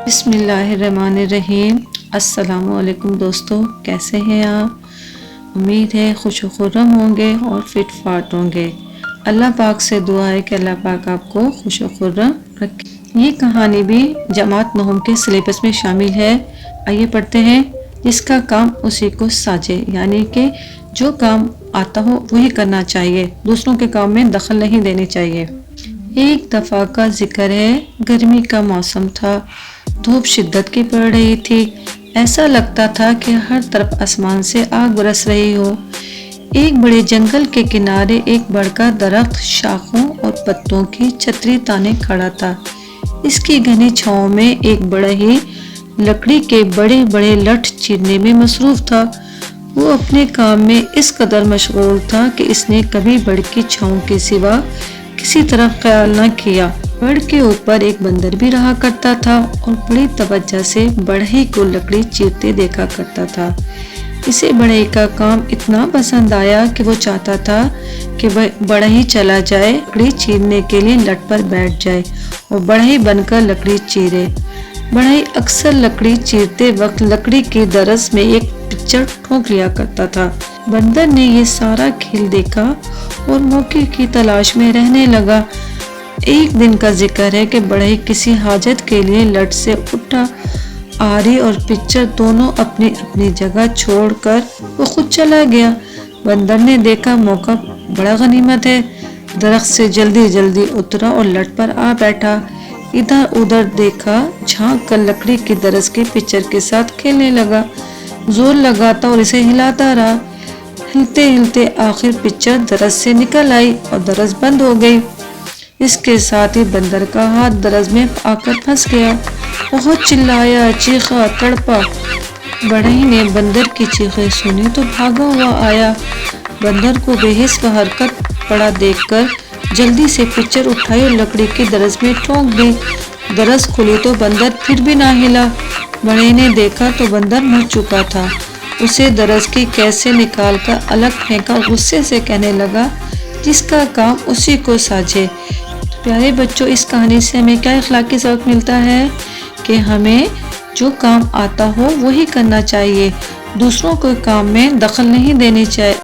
بسم اللہ الرحمن الرحیم۔ السلام علیکم دوستو، کیسے ہیں آپ؟ امید ہے خوش و خرم ہوں گے اور فٹ فاٹ ہوں گے۔ اللہ پاک سے دعا ہے کہ اللہ پاک آپ کو خوش و خرم رکھے۔ یہ کہانی بھی جماعت نہم کے سلیبس میں شامل ہے۔ آئیے پڑھتے ہیں۔ جس کا کام اسی کو ساجے، یعنی کہ جو کام آتا ہو وہی کرنا چاہیے، دوسروں کے کام میں دخل نہیں دینی چاہیے۔ ایک دفعہ کا ذکر ہے، گرمی کا موسم تھا، دھوپ شدت کی پڑ رہی تھی، ایسا لگتا تھا کہ ہر طرف آسمان سے آگ برس رہی ہو۔ ایک بڑے جنگل کے کنارے ایک بڑا درخت شاخوں اور پتوں کی چھتری تانے کھڑا تھا۔ اس کی گھنی چھاؤں میں ایک بڑا ہی لکڑی کے بڑے بڑے لٹھ چیرنے میں مصروف تھا۔ وہ اپنے کام میں اس قدر مشغول تھا کہ اس نے کبھی بڑ کی چھاؤں کے سوا کسی طرف خیال نہ کیا۔ بڑ کے اوپر ایک بندر بھی رہا کرتا تھا اور بڑی توجہ سے بڑھئی کو لکڑی چیرتے دیکھا کرتا تھا۔ اسے بڑھئی کا کام اتنا پسند آیا کہ وہ چاہتا تھا کہ بڑھئی چلا جائے، لکڑی چیرنے کے لیے لٹ پر بیٹھ جائے اور بڑھئی بن کر لکڑی چیرے۔ بڑھئی اکثر لکڑی چیرتے وقت لکڑی کی درز میں ایک پچڑ ٹھونک لیا کرتا تھا۔ بندر نے یہ سارا کھیل دیکھا اور موقع کی تلاش میں رہنے لگا۔ ایک دن کا ذکر ہے کہ بڑھئی کسی حاجت کے لیے لٹ سے اٹھا، آری اور پچڑ دونوں اپنی اپنی جگہ چھوڑ کر وہ خود چلا گیا۔ بندر نے دیکھا موقع بڑا غنیمت ہے، درخت سے جلدی جلدی اترا اور لٹ پر آ بیٹھا۔ ادھر ادھر دیکھا، جھانک کر لکڑی کی درز کے پچڑ کے ساتھ کھیلنے لگا، زور لگاتا اور اسے ہلاتا رہا۔ ہلتے ہلتے آخر پچڑ درز سے نکل آئی اور درز بند ہو گئی۔ اس کے ساتھ ہی بندر کا ہاتھ درز میں آ کر پھنس گیا۔ بہت چلایا، چیخا، تڑپا۔ بڑھئی نے بندر کی چیخیں سنی تو بھاگا ہوا آیا۔ بندر کو بے حس و حرکت پڑا دیکھ کر جلدی سے پچڑ اٹھائی اور لکڑی کی درز میں ٹھونک دی۔ درز کھلی تو بندر پھر بھی نہ ہلا۔ بڑھئی نے دیکھا تو بندر مر چکا تھا۔ اسے درز کی قید سے نکال کر الگ پھینکا اور غصے سے کہنے لگا، جس کا کام اسی کو ساجے۔ پیارے بچوں، اس کہانی سے ہمیں کیا اخلاقی سبق ملتا ہے کہ ہمیں جو کام آتا ہو وہی کرنا چاہیے، دوسروں کے کام میں دخل نہیں دینی چاہیے۔